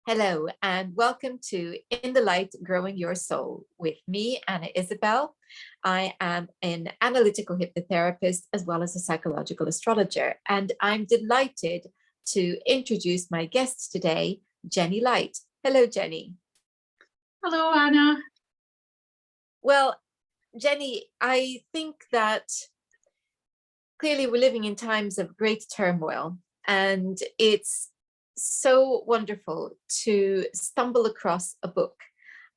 Hello, and welcome to In the Light Growing Your Soul with me, Anna Isabel. I am an analytical hypnotherapist as well as a psychological astrologer, and I'm delighted to introduce my guest today, Jenny Light. Hello, Jenny. Hello, Anna. Well, Jenny, I think that clearly we're living in times of great turmoil, and it's so wonderful to stumble across a book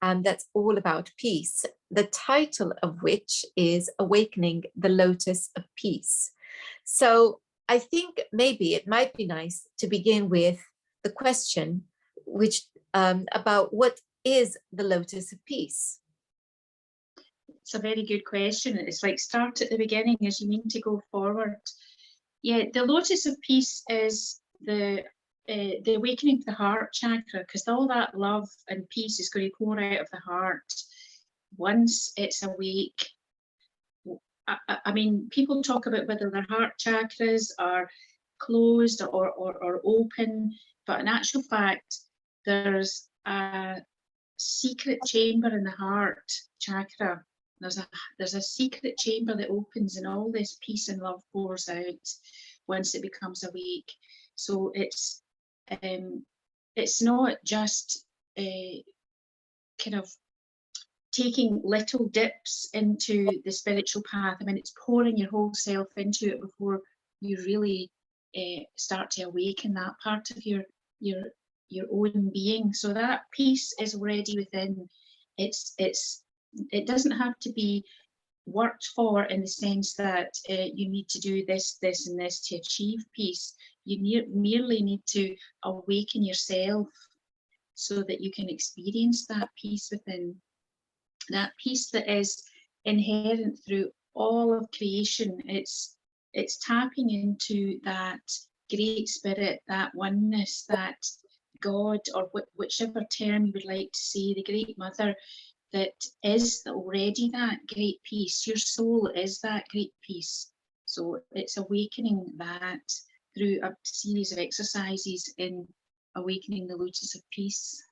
that's all about peace, the title of which is Awakening the Lotus of Peace. So I think maybe it might be nice to begin with the question, which about what is the Lotus of Peace? It's a very good question. It's like start at the beginning as you mean to go forward. Yeah, the Lotus of Peace is the awakening of the heart chakra, because all that love and peace is going to pour out of the heart once it's awake. I mean, people talk about whether their heart chakras are closed or open, but in actual fact, there's a secret chamber in the heart chakra. There's a secret chamber that opens and all this peace and love pours out once it becomes awake. So it's not just kind of taking little dips into the spiritual path. I mean, it's pouring your whole self into it before you really start to awaken that part of your own being. So that peace is already within. It doesn't have to be worked for in the sense that you need to do this, this, and this to achieve peace. You merely need to awaken yourself so that you can experience that peace within. That peace that is inherent through all of creation. It's tapping into that great spirit, that oneness, that God, or whichever term you would like to say, the great mother that is already that great peace. Your soul is that great peace. So it's awakening that through a series of exercises in awakening the Lotus of Peace.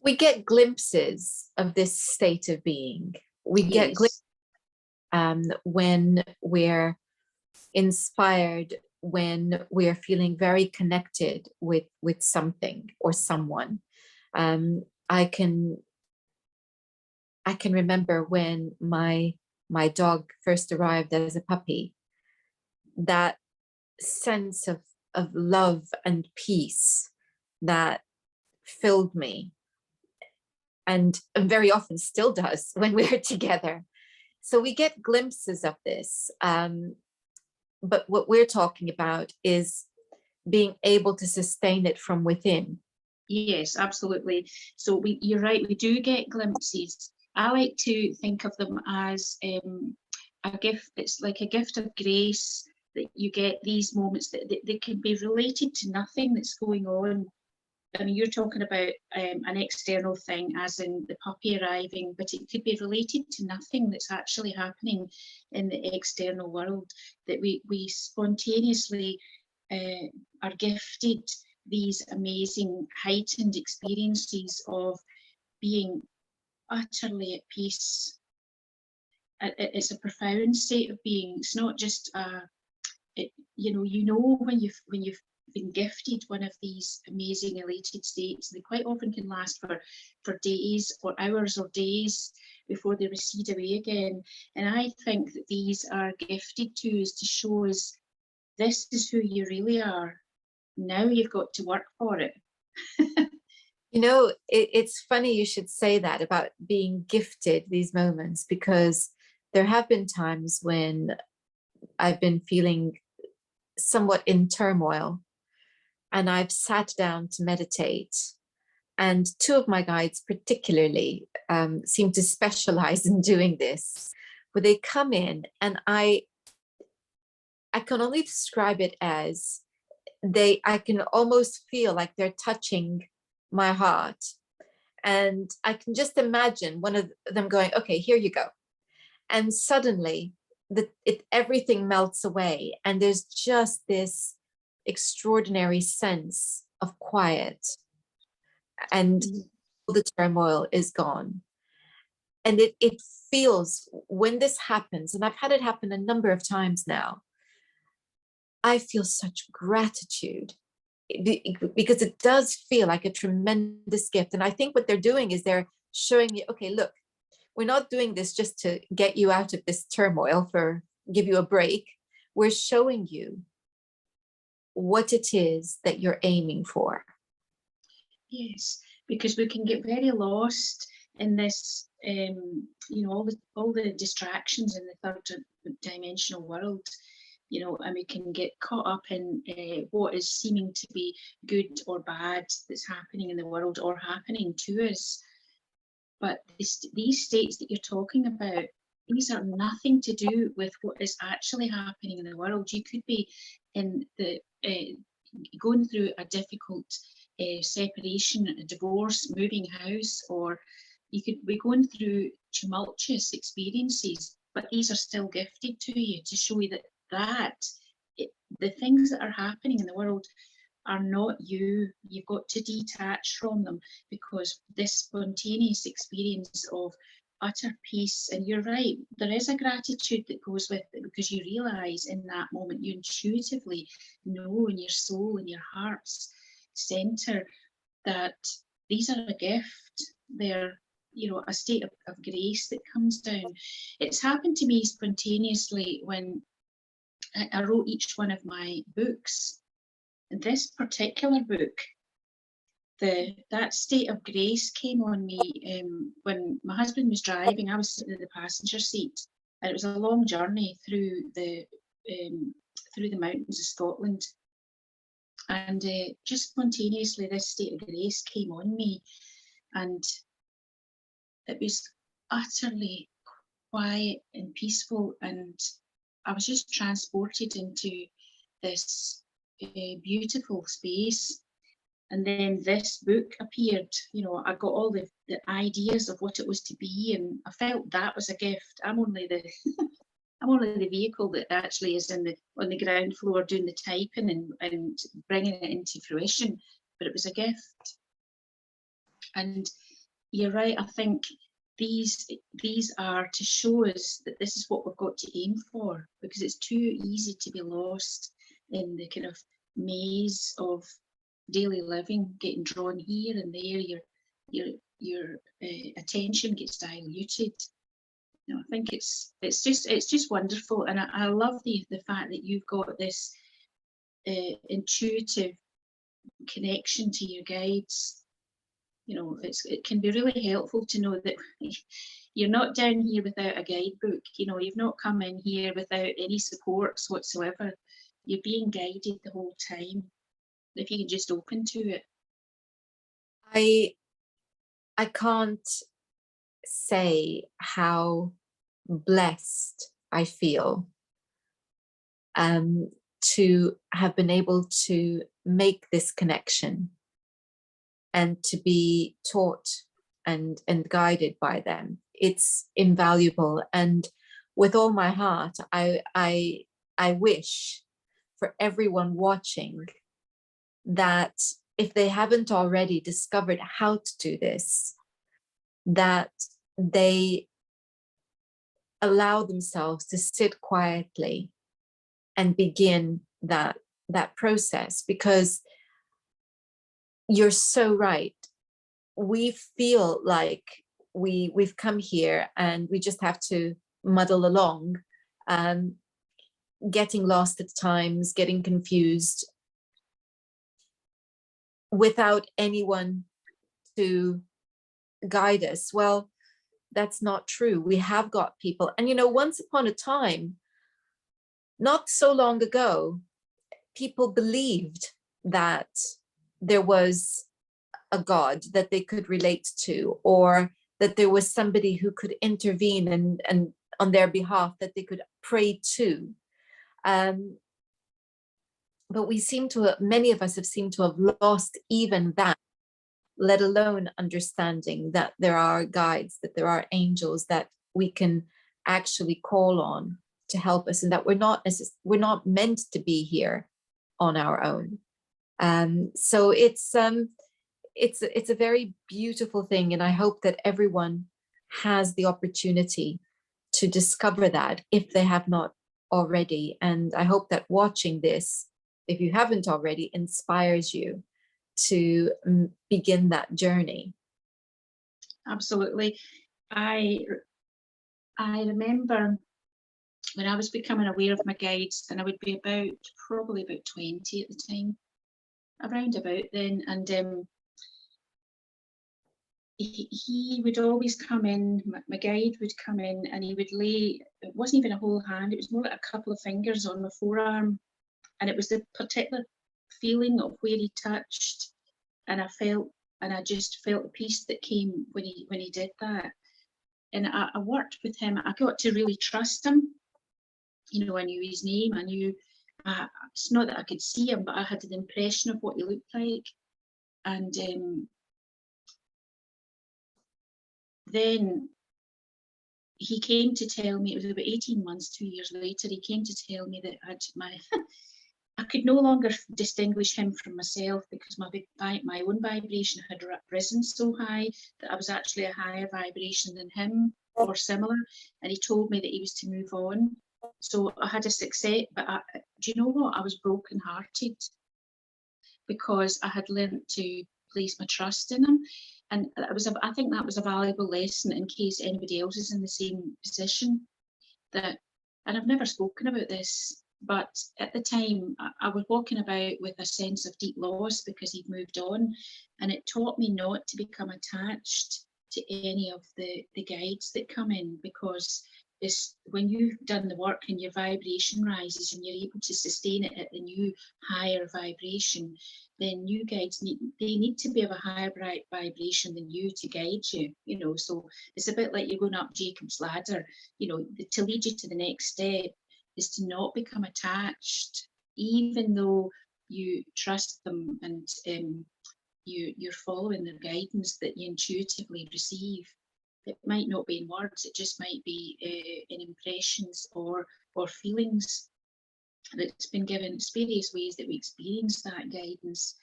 We get glimpses of this state of being. We get glimpses when we're inspired, when we're feeling very connected with something or someone. I can remember when my dog first arrived as a puppy, that sense of love and peace that filled me, and very often still does when we're together. So we get glimpses of this. But what we're talking about is being able to sustain it from within. Yes, absolutely. So you're right, we do get glimpses. I like to think of them as a gift. It's like a gift of grace that you get these moments that they can be related to nothing that's going on. I mean, you're talking about an external thing, as in the puppy arriving, but it could be related to nothing that's actually happening in the external world, that we spontaneously are gifted these amazing heightened experiences of being utterly at peace. It's a profound state of being. It's not just when you've been gifted one of these amazing elated states. They quite often can last for days or hours or days before they recede away again. And I think that these are gifted to us to show us this is who you really are. Now you've got to work for it. It's funny you should say that about being gifted these moments, because there have been times when I've been feeling somewhat in turmoil and I've sat down to meditate. And two of my guides particularly seem to specialize in doing this, where they come in and I can only describe it as I can almost feel like they're touching my heart. And I can just imagine one of them going, okay, here you go. And suddenly everything melts away. And there's just this extraordinary sense of quiet and the turmoil is gone. And it feels, when this happens, and I've had it happen a number of times now, I feel such gratitude because it does feel like a tremendous gift. And I think what they're doing is they're showing you, okay, look, we're not doing this just to get you out of this turmoil, give you a break. We're showing you what it is that you're aiming for. Yes, because we can get very lost in this, all the distractions in the third dimensional world, and we can get caught up in what is seeming to be good or bad that's happening in the world or happening to us. But these states that you're talking about, these are nothing to do with what is actually happening in the world. You could be in the going through a difficult separation, a divorce, moving house, or you could be going through tumultuous experiences, but these are still gifted to you to show you that the things that are happening in the world are not you. You've got to detach from them, because this spontaneous experience of utter peace, and you're right, there is a gratitude that goes with it, because you realize in that moment, you intuitively know in your soul, in your heart's center, that these are a gift. They're a state of grace that comes down. It's happened to me spontaneously when I wrote each one of my books. This particular book, that state of grace came on me when my husband was driving. I was sitting in the passenger seat, and it was a long journey through the mountains of Scotland. And just spontaneously, this state of grace came on me, and it was utterly quiet and peaceful, and I was just transported into this beautiful space. And then this book appeared. I got all the ideas of what it was to be, and I felt that was a gift. I'm only the vehicle that actually is on the ground floor doing the typing and bringing it into fruition, but it was a gift. And you're right, I think these are to show us that this is what we've got to aim for, because it's too easy to be lost in the kind of maze of daily living, getting drawn here and there. Your attention gets diluted. I think it's just wonderful, and I love the fact that you've got this intuitive connection to your guides. It can be really helpful to know that you're not down here without a guidebook. You've not come in here without any supports whatsoever. You're being guided the whole time, if you can just open to it. I can't say how blessed I feel to have been able to make this connection and to be taught and guided by them. It's invaluable, and with all my heart, I wish for everyone watching that if they haven't already discovered how to do this, that they allow themselves to sit quietly and begin that process, because you're so right. We feel like we've come here and we just have to muddle along, getting lost at times, getting confused, without anyone to guide us. Well, that's not true. We have got people. And once upon a time, not so long ago, people believed that there was a God that they could relate to, or that there was somebody who could intervene and on their behalf, that they could pray to. But many of us have seemed to have lost even that, let alone understanding that there are guides, that there are angels that we can actually call on to help us, and that we're not meant to be here on our own. So it's a very beautiful thing, and I hope that everyone has the opportunity to discover that if they have not already. And I hope that watching this, if you haven't already, inspires you to begin that journey. Absolutely. I remember when I was becoming aware of my guides, and I would be probably about 20 at the time, around about then, and he would always come in, my guide would come in, and he would lay, it wasn't even a whole hand, it was more like a couple of fingers on my forearm, and it was the particular feeling of where he touched, and I just felt the peace that came when he did that. And I worked with him. I got to really trust him. You know, I knew his name. I knew, it's not that I could see him, but I had an impression of what he looked like. And then he came to tell me, it was about 18 months, 2 years later, he came to tell me that I could no longer distinguish him from myself, because my own vibration had risen so high that I was actually a higher vibration than him or similar. And he told me that he was to move on. So I had a success, but do you know what? I was brokenhearted, because I had learned to place my trust in him. And I think that was a valuable lesson in case anybody else is in the same position. And I've never spoken about this, but at the time I was walking about with a sense of deep loss because he'd moved on, and it taught me not to become attached to any of the guides that come in, because when you've done the work and your vibration rises and you're able to sustain it at the new higher vibration, then new guides need to be of a higher vibration than you to guide you, you know. So it's a bit like you're going up Jacob's ladder, you know, to lead you to the next step is to not become attached, even though you trust them and you're following the guidance that you intuitively receive. It might not be in words, it just might be in impressions or feelings that's been given. It's various ways that we experience that guidance.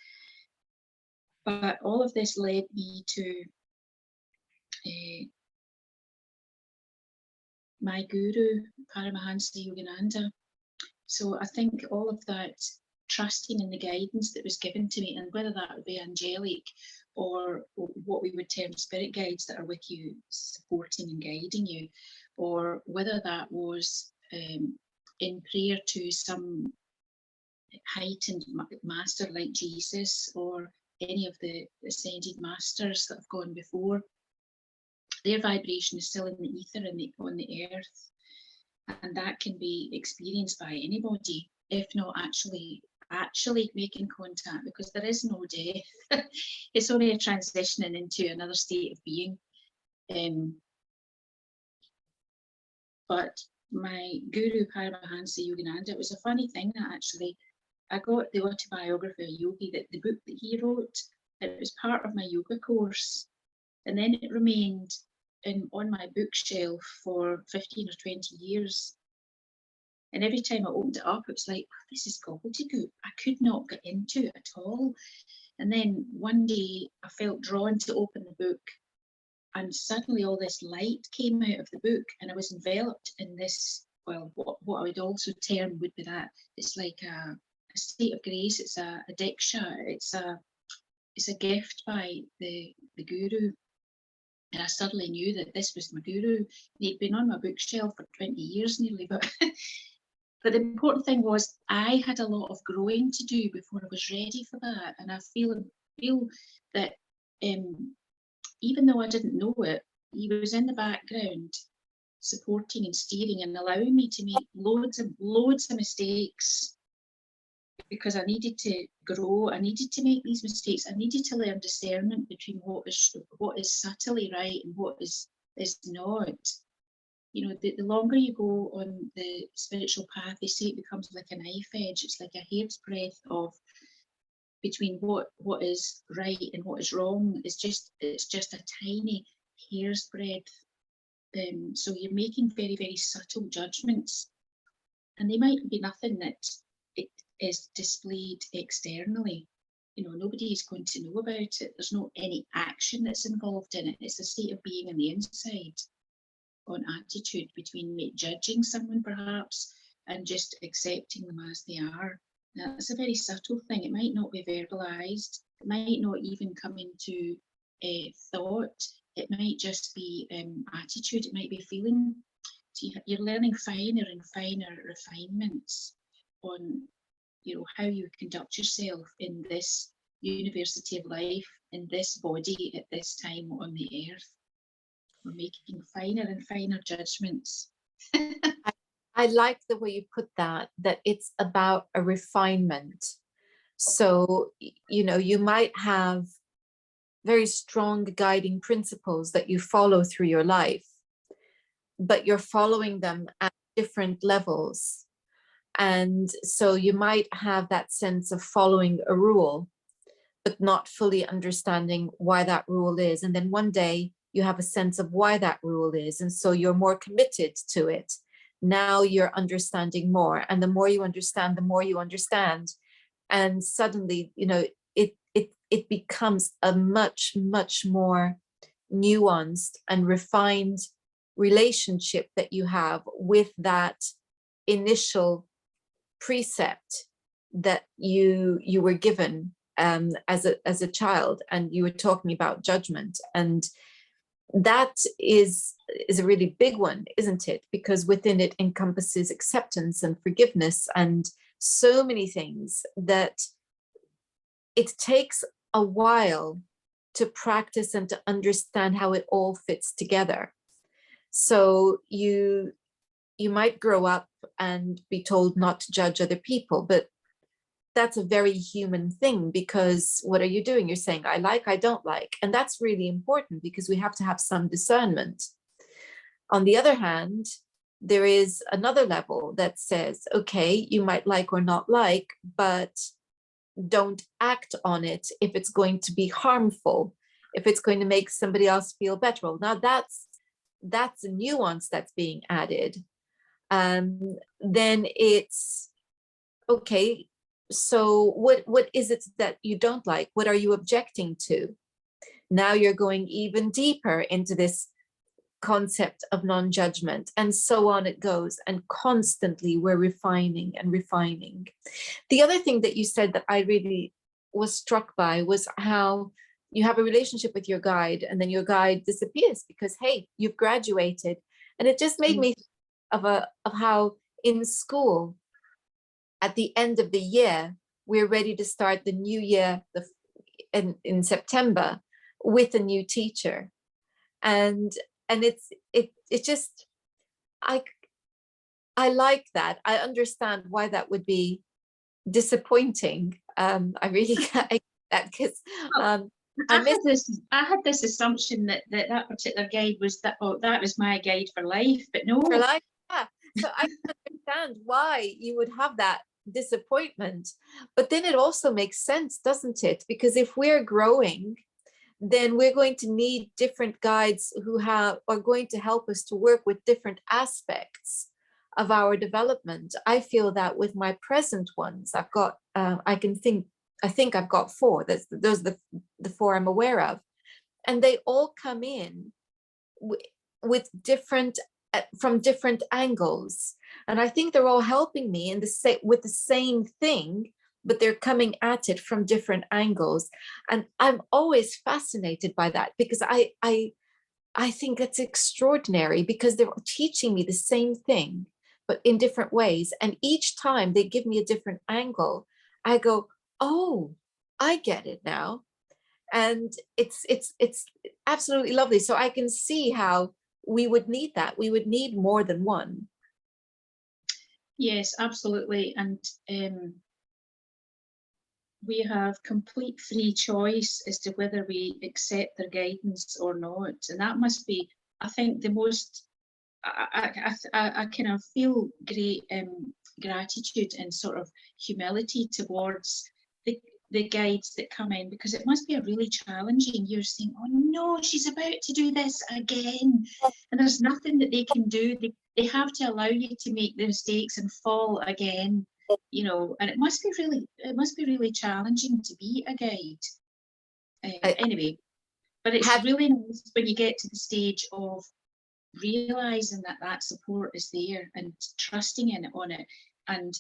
But all of this led me to my guru, Paramahansa Yogananda. So I think all of that trusting in the guidance that was given to me, and whether that would be angelic or what we would term spirit guides that are with you, supporting and guiding you, or whether that was in prayer to some heightened master like Jesus or any of the ascended masters that have gone before, their vibration is still in the ether and on the earth. And that can be experienced by anybody, if not actually making contact, because there is no death. It's only a transitioning into another state of being. But my guru, Paramahansa Yogananda, it was a funny thing that actually I got the autobiography of Yogi, that the book that he wrote, it was part of my yoga course. And then it remained on my bookshelf for 15 or 20 years. And every time I opened it up, it was like, oh, this is gobbledygook. I could not get into it at all. And then one day I felt drawn to open the book, and suddenly all this light came out of the book, and I was enveloped in this, well, what I would also term would be that it's like a state of grace. It's a diksha. It's a gift by the guru. And I suddenly knew that this was my guru. He'd been on my bookshelf for 20 years nearly, but but the important thing was I had a lot of growing to do before I was ready for that. And I feel that even though I didn't know it, he was in the background supporting and steering and allowing me to make loads of mistakes, because I needed to grow. I needed to make these mistakes. I needed to learn discernment between what is subtly right and what is not. You know, the longer you go on the spiritual path, they say it becomes like a knife edge. It's like a hair's breadth of between what is right and what is wrong. It's just a tiny hair's breadth. So you're making very, very subtle judgments, and they might be nothing that it is displayed externally, nobody's going to know about it. There's not any action that's involved in it. It's a state of being on the inside, on attitude between judging someone perhaps and just accepting them as they are. Now, it's a very subtle thing. It might not be verbalized. It might not even come into thought. It might just be attitude. It might be feeling. So you're learning finer and finer refinements on, how you conduct yourself in this university of life, in this body at this time on the earth. We're making finer and finer judgments. I like the way you put that it's about a refinement. So, you might have very strong guiding principles that you follow through your life, but you're following them at different levels. And so you might have that sense of following a rule, but not fully understanding why that rule is. And then one day you have a sense of why that rule is. And so you're more committed to it. Now you're understanding more. And the more you understand, the more you understand. And suddenly, it becomes a much, much more nuanced and refined relationship that you have with that initial precept that you were given as a child. And you were talking about judgment, and that is a really big one, isn't it? Because within it encompasses acceptance and forgiveness and so many things that it takes a while to practice and to understand how it all fits together. So you might grow up and be told not to judge other people, but that's a very human thing, because what are you doing? You're saying, I don't like. And that's really important, because we have to have some discernment. On the other hand, there is another level that says, okay, you might like or not like, but don't act on it if it's going to be harmful, if it's going to make somebody else feel better. Well, now that's a nuance that's being added. Then it's okay. So what is it that you don't like? What are you objecting to? Now you're going even deeper into this concept of non-judgment, and so on it goes. And constantly we're refining and refining. The other thing that you said that I really was struck by was how you have a relationship with your guide, and then your guide disappears because, hey, you've graduated. And it just made me think of how in school, at the end of the year, we're ready to start the new year in September with a new teacher. And it's just, I like that. I understand why that would be disappointing. I really get that, because I had this assumption that particular guide was that was my guide for life, but no. For life, yeah. So I understand why you would have that disappointment, but then it also makes sense, doesn't it? Because if we're growing, then we're going to need different guides who are going to help us to work with different aspects of our development. I feel that with my present ones, I've got, I think I've got 4. Those are the 4 I'm aware of. And they all come in with different, from different angles. And I think they're all helping me with the same thing, but they're coming at it from different angles. And I'm always fascinated by that, because I think that's extraordinary, because they're teaching me the same thing, but in different ways. And each time they give me a different angle, I go, oh, I get it now. And it's absolutely lovely. So I can see how we would need that. We would need more than one. Yes, absolutely. And we have complete free choice as to whether we accept their guidance or not. And that must be, I think, the most, I kind of feel great gratitude and sort of humility towards the guides that come in, because it must be a really challenging. You're saying, oh no, she's about to do this again. And there's nothing that they can do. They have to allow you to make the mistakes and fall again. you know, and it must be really challenging to be a guide. Anyway, but it's Have really nice when you get to the stage of realizing that that support is there and trusting in it on it, and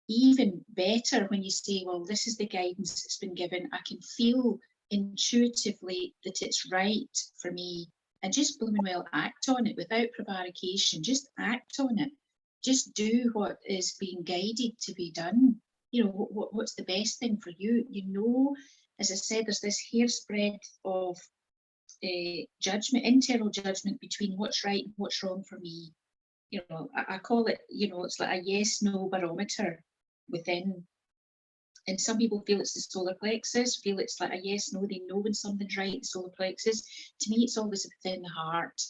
even better when you say, well, this is the guidance that's been given, I can feel intuitively that it's right for me, and just blooming well act on it without prevarication. Just act on it, just do what is being guided to be done. You know, what's the best thing for you, you know. As I said, there's this hairspread of judgment, internal judgment between what's right and what's wrong for me. You know, I call it, you know, it's like a yes no barometer within. And some people feel it's the solar plexus, feel it's like a yes no, they know when something's right, the solar plexus. To me, it's always within the heart.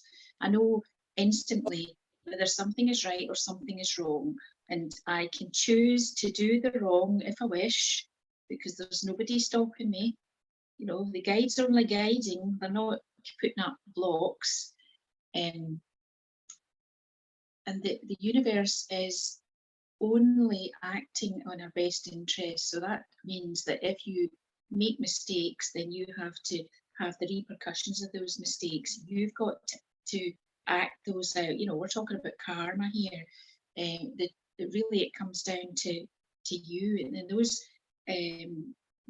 I know instantly whether something is right or something is wrong, and I can choose to do the wrong if I wish, because there's nobody stopping me. You know, the guides are only guiding, they're not putting up blocks. And the universe is only acting on our best interest. So that means that if you make mistakes, then you have to have the repercussions of those mistakes. You've got to act those out. You know, we're talking about karma here. Really it comes down to you, and then those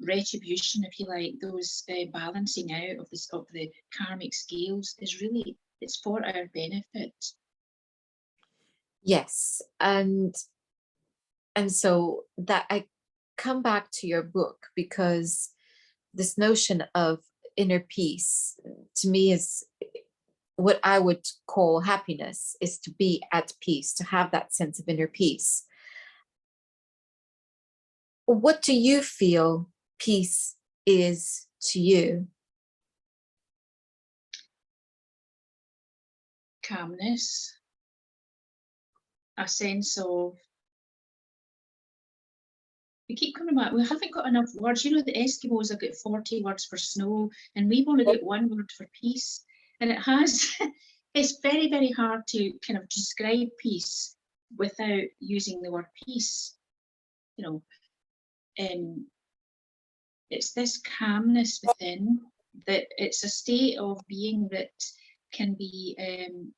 retribution, if you like, those balancing out of the karmic scales is really, it's for our benefit. yes, and so that I come back to your book, because this notion of inner peace to me is what I would call happiness, is to be at peace, to have that sense of inner peace. What do you feel peace is to you? Calmness, a sense of, we keep coming back, we haven't got enough words. You know, the Eskimos have got 40 words for snow, and we've only got one word for peace. And it has, it's very, very hard to kind of describe peace without using the word peace. You know, it's this calmness within, that it's a state of being that can be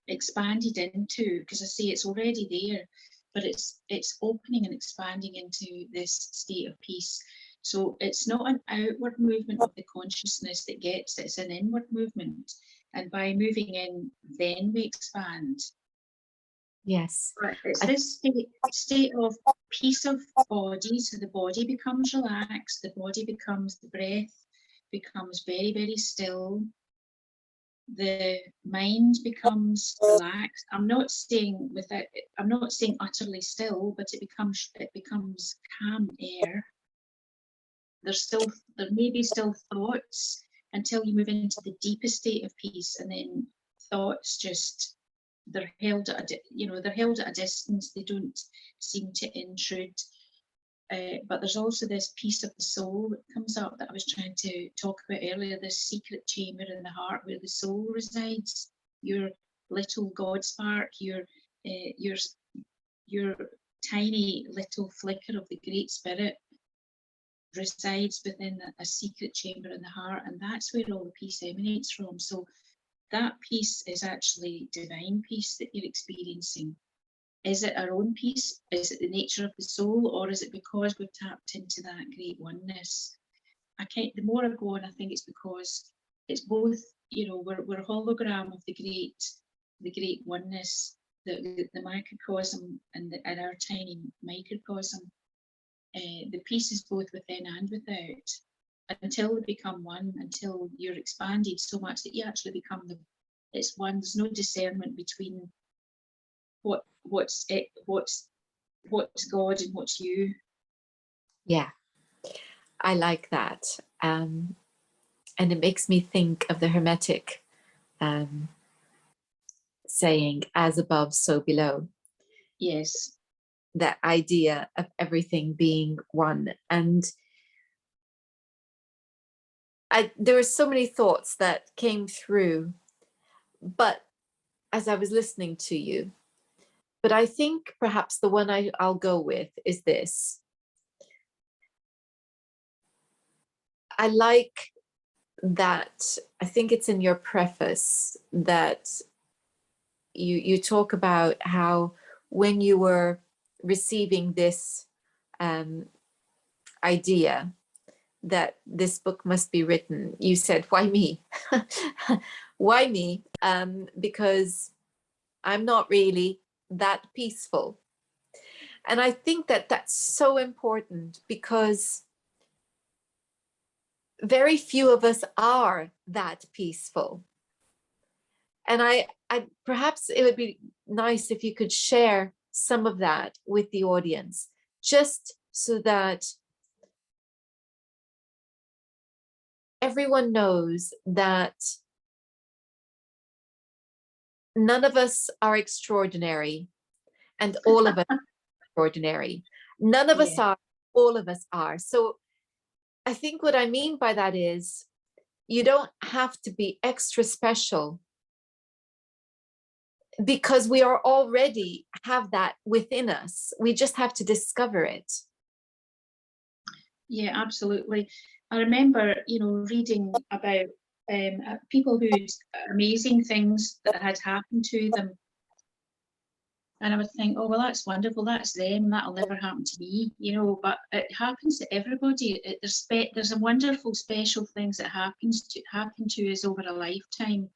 expanded into, because I say it's already there, but it's opening and expanding into this state of peace. So it's not an outward movement of the consciousness that gets it, it's an inward movement. And by moving in, then we expand. Yes. But it's this state of peace of body. So the body becomes relaxed, the body becomes, the breath becomes very, very still. The mind becomes relaxed. I'm not saying utterly still, but it becomes calm air. There may be still thoughts until you move into the deepest state of peace, and then thoughts just, they're held at a distance. They don't seem to intrude. But there's also this piece of the soul that comes up that I was trying to talk about earlier, this secret chamber in the heart where the soul resides, your little God spark, your tiny little flicker of the Great Spirit resides within a secret chamber in the heart, and that's where all the peace emanates from. So that peace is actually divine peace that you're experiencing. Is it our own peace? Is it the nature of the soul, or is it because we've tapped into that great oneness? The more I go on, I think it's because it's both. You know, we're a hologram of the great oneness, the microcosm and our tiny microcosm. The peace is both within and without, until they become one, until you're expanded so much that you actually become it's one. There's no discernment between what's God and what's you. Yeah, I like that. And it makes me think of the Hermetic saying, as above, so below. Yes. That idea of everything being one. And there were so many thoughts that came through, but as I was listening to you, But I think perhaps the one I'll go with is this. I like that, I think it's in your preface that you talk about how when you were receiving this idea that this book must be written, you said, why me? Why me? Because I'm not really that peaceful. And I think that that's so important, because very few of us are that peaceful. And I perhaps it would be nice if you could share some of that with the audience, just so that everyone knows that none of us are extraordinary and all of us are extraordinary. None of us Yeah. are, all of us are. So I think what I mean by that is you don't have to be extra special, because we are already have that within us. We just have to discover it. Yeah, absolutely. I remember, reading about people whose amazing things that had happened to them. And I would think, oh, well, that's wonderful. That's them. That'll never happen to me, but it happens to everybody. There's a wonderful, special things that happen to us over a lifetime.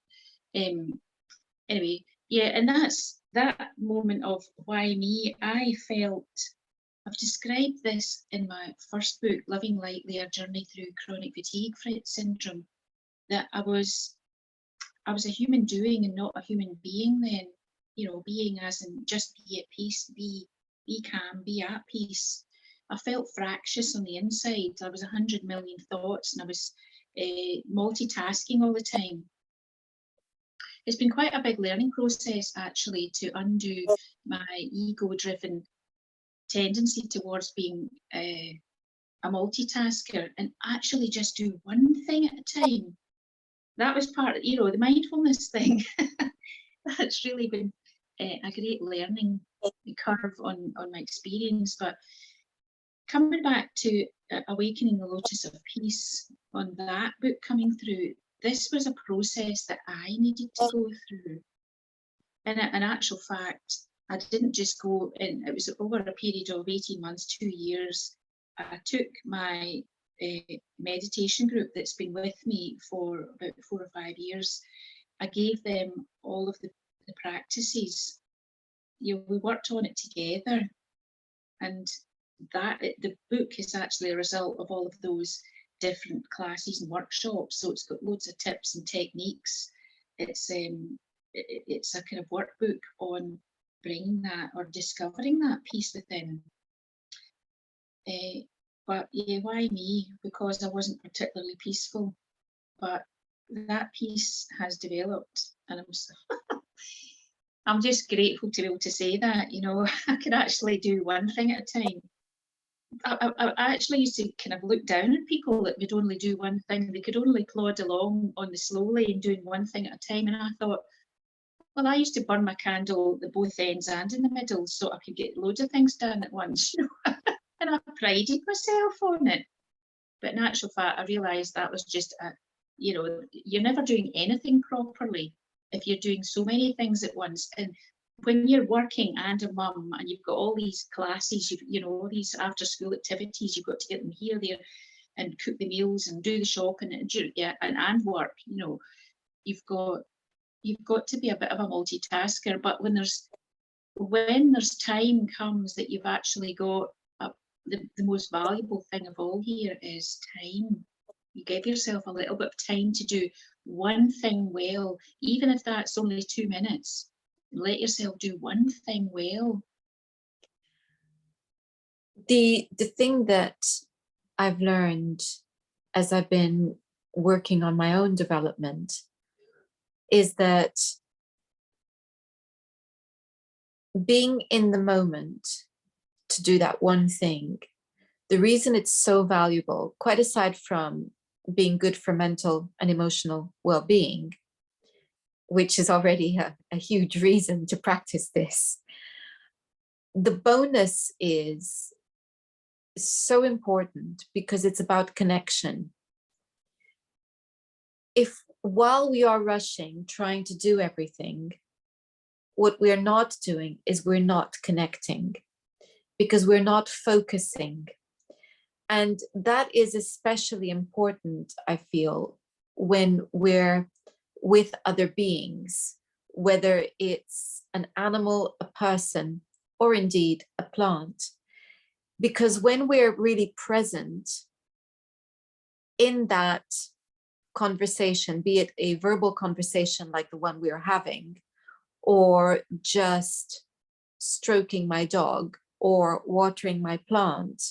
Anyway, yeah, and that's that moment of why me. I felt, I've described this in my first book, Living Lightly, A Journey Through Chronic Fatigue Syndrome, that I was a human doing and not a human being then, being as in just be at peace, be calm, be at peace. I felt fractious on the inside. I was 100 million thoughts, and I was multitasking all the time. It's been quite a big learning process, actually, to undo my ego-driven tendency towards being a multitasker and actually just do one thing at a time. That was part of, the mindfulness thing. That's really been a great learning curve on my experience. But coming back to Awakening the Lotus of Peace, on that book coming through, this was a process that I needed to go through. And in actual fact, I didn't just go in, it was over a period of 18 months, 2 years. I took my meditation group that's been with me for about 4 or 5 years. I gave them all of the practices. We worked on it together, and the book is actually a result of all of those different classes and workshops. So it's got loads of tips and techniques. It's a kind of workbook on bringing that or discovering that peace within. But yeah, why me? Because I wasn't particularly peaceful, but that peace has developed, and I'm just grateful to be able to say that. I could actually do one thing at a time. I actually used to kind of look down at people that would only do one thing. They could only plod along on the slow lane doing one thing at a time, and I thought, well, I used to burn my candle at both ends and in the middle so I could get loads of things done at once, and I prided myself on it. But in actual fact, I realised that was just you're never doing anything properly if you're doing so many things at once. And when you're working and a mum and you've got all these classes, all these after school activities, you've got to get them here, there, and cook the meals and do the shopping and work. You've got to be a bit of a multitasker. But when there's time comes that you've actually got the most valuable thing of all here is time. You give yourself a little bit of time to do one thing well, even if that's only 2 minutes. Let yourself do one thing well. The thing that I've learned as I've been working on my own development is that being in the moment to do that one thing, the reason it's so valuable, quite aside from being good for mental and emotional well-being, which is already a huge reason to practice this, the bonus is so important because it's about connection. If while we are rushing, trying to do everything, what we're not doing is we're not connecting because we're not focusing. And that is especially important, I feel, when we're with other beings, whether it's an animal, a person, or indeed a plant. Because when we're really present in that conversation, be it a verbal conversation like the one we are having, or just stroking my dog or watering my plant,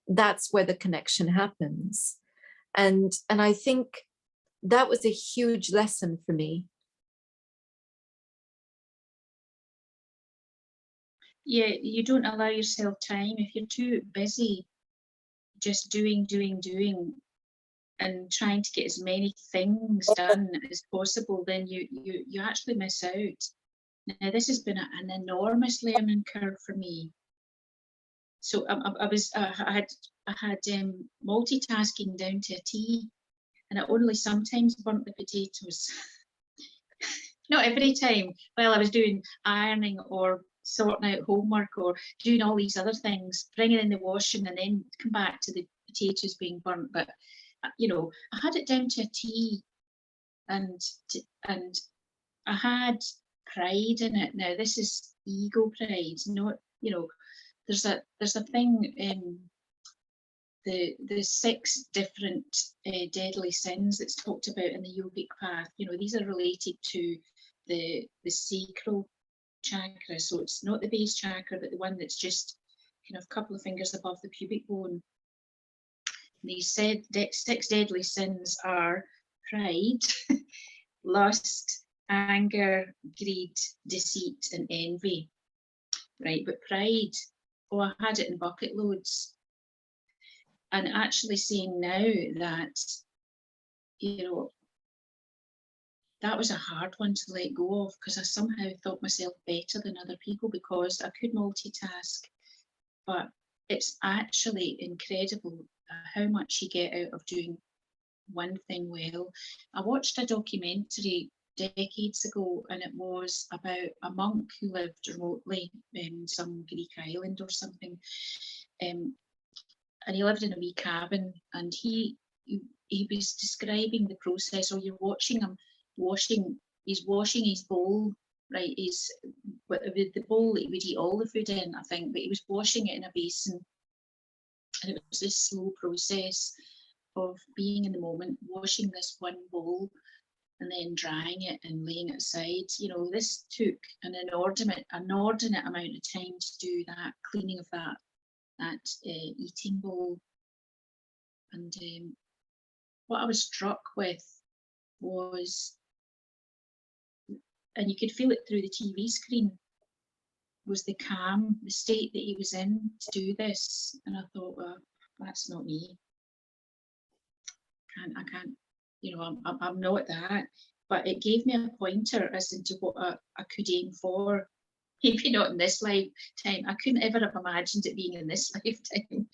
that's where the connection happens. And I think that was a huge lesson for me. Yeah, you don't allow yourself time. If you're too busy just doing, and trying to get as many things done as possible, then you actually miss out. Now, this has been an enormous learning curve for me. So I had multitasking down to a T, and I only sometimes burnt the potatoes. Not every time while I was doing ironing or sorting out homework or doing all these other things, bringing in the washing and then come back to the potatoes being burnt. But I had it down to a T, and I had pride in it. Now this is ego pride, not there's a thing in the 6 different deadly sins that's talked about in the yogic path. These are related to the sacral chakra, so it's not the base chakra, but the one that's just kind of a couple of fingers above the pubic bone. These 6 deadly sins are pride, lust, anger, greed, deceit, and envy. Right, but pride, I had it in bucket loads. And actually saying now that, that was a hard one to let go of, because I somehow thought myself better than other people because I could multitask. But it's actually incredible how much you get out of doing one thing well. I watched a documentary decades ago, and it was about a monk who lived remotely in some Greek island or something. And he lived in a wee cabin, and he was describing the process, or you're watching him he's washing his bowl, right? He's with the bowl that he would eat all the food in, I think, but he was washing it in a basin. And it was this slow process of being in the moment, washing this one bowl and then drying it and laying it aside. This took an inordinate amount of time to do that cleaning of that eating bowl. And what I was struck with was, and you could feel it through the TV screen, was the calm, the state that he was in to do this. And I thought, well, that's not me. I can't, I'm not that. But it gave me a pointer as into what I could aim for. Maybe not in this lifetime. I couldn't ever have imagined it being in this lifetime.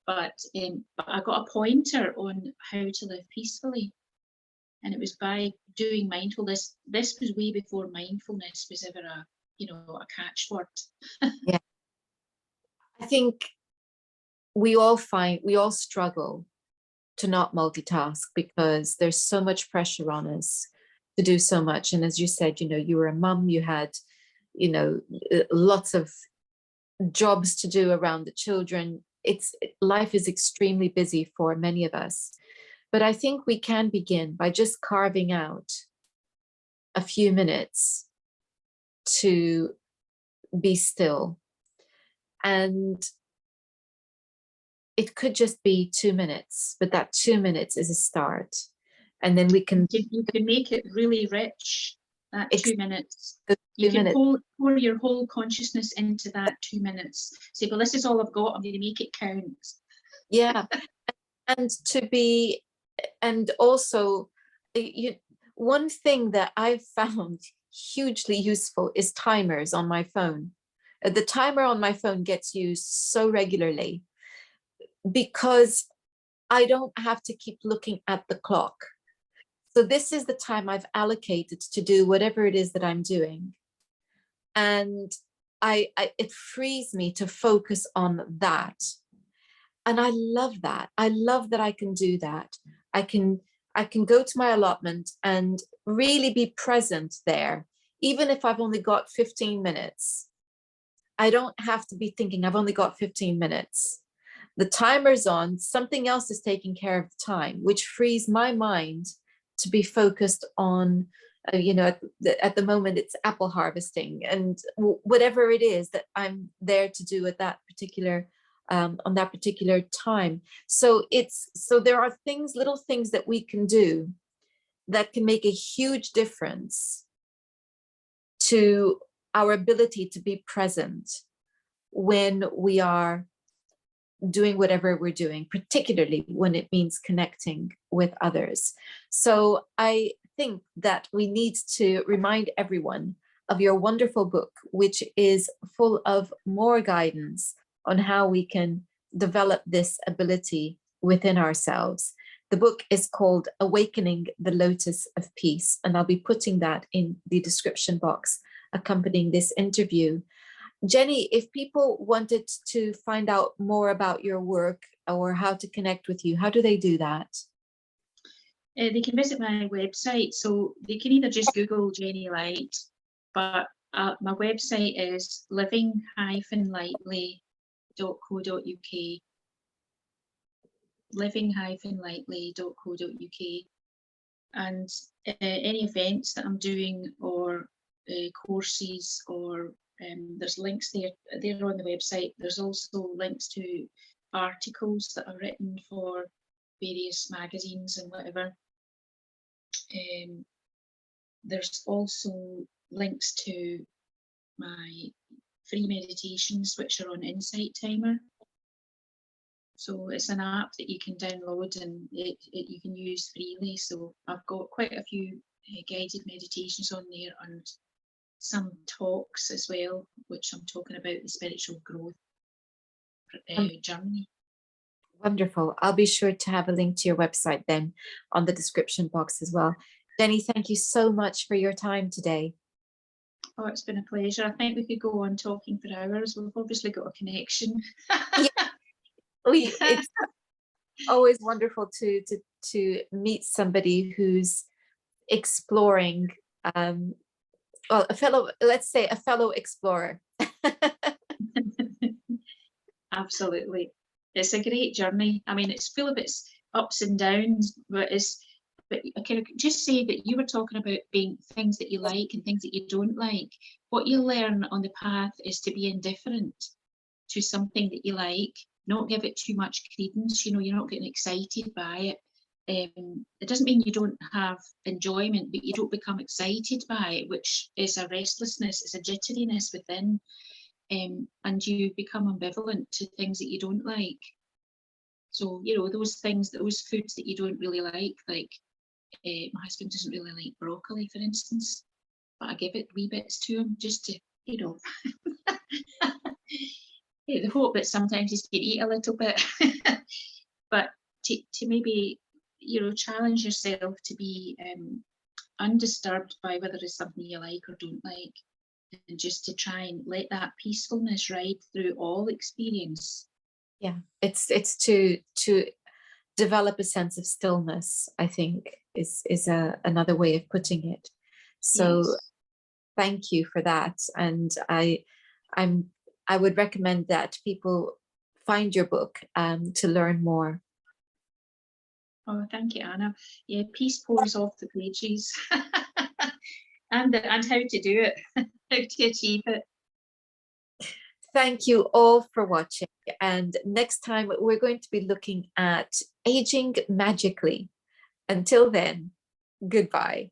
But I got a pointer on how to live peacefully. And it was by doing mindfulness. This was way before mindfulness was ever a catchword. Yeah. I think we all struggle to not multitask because there's so much pressure on us to do so much. And as you said, you were a mum, you had, lots of jobs to do around the children. Life is extremely busy for many of us. But I think we can begin by just carving out a few minutes to be still. And it could just be 2 minutes, but that 2 minutes is a start. And then we can... You can make it really rich, that 2 minutes. You can pour your whole consciousness into that 2 minutes. Say, well, this is all I've got. I'm going to make it count. Yeah. And also, one thing that I've found hugely useful is timers on my phone. The timer on my phone gets used so regularly because I don't have to keep looking at the clock. So this is the time I've allocated to do whatever it is that I'm doing. And it frees me to focus on that. And I love that. I love that I can do that. I can go to my allotment and really be present there, even if I've only got 15 minutes. I don't have to be thinking I've only got 15 minutes. The timer's on, something else is taking care of the time, which frees my mind to be focused on, at the moment it's apple harvesting and whatever it is that I'm there to do at that particular on that particular time. So there are little things that we can do that can make a huge difference to our ability to be present when we are doing whatever we're doing, particularly when it means connecting with others. So I think that we need to remind everyone of your wonderful book, which is full of more guidance on how we can develop this ability within ourselves. The book is called Awakening the Lotus of Peace, and I'll be putting that in the description box accompanying this interview. Jenny, if people wanted to find out more about your work or how to connect with you, how do they do that? They can visit my website, so they can either just Google Jenny Light, but my website is living-lightly.co.uk, living-lightly.co.uk, and any events that I'm doing or courses or there's links there. They're on the website. There's also links to articles that are written for various magazines and whatever. There's also links to my free meditations, which are on Insight Timer. So it's an app that you can download and you can use freely. So I've got quite a few guided meditations on there and some talks as well, which I'm talking about the spiritual growth journey. Wonderful. I'll be sure to have a link to your website then on the description box as well. Jenny, thank you so much for your time today. Oh, it's been a pleasure. I think we could go on talking for hours. We've obviously got a connection. It's always wonderful to meet somebody who's exploring, well, let's say a fellow explorer. Absolutely. It's a great journey. I mean, it's full of its ups and downs, but I can just say that you were talking about being things that you like and things that you don't like. What you learn on the path is to be indifferent to something that you like, not give it too much credence. You know, you're not getting excited by it. It doesn't mean you don't have enjoyment, but you don't become excited by it, which is a restlessness, it's a jitteriness within. And you become ambivalent to things that you don't like. So, you know, those things, those foods that you don't really like my husband doesn't really like broccoli, for instance, but I give it wee bits to him just to, you know, the hope that sometimes he can eat a little bit. But to maybe, you know, challenge yourself to be undisturbed by whether it's something you like or don't like, and just to try and let that peacefulness ride through all experience. Yeah, it's to develop a sense of stillness, I think is another way of putting it. So yes. Thank you for that. And I would recommend that people find your book to learn more. Oh, thank you, Anna. Yeah, peace pours off the pages. and how to do it, how to achieve it. Thank you all for watching. And next time we're going to be looking at aging magically. Until then, goodbye.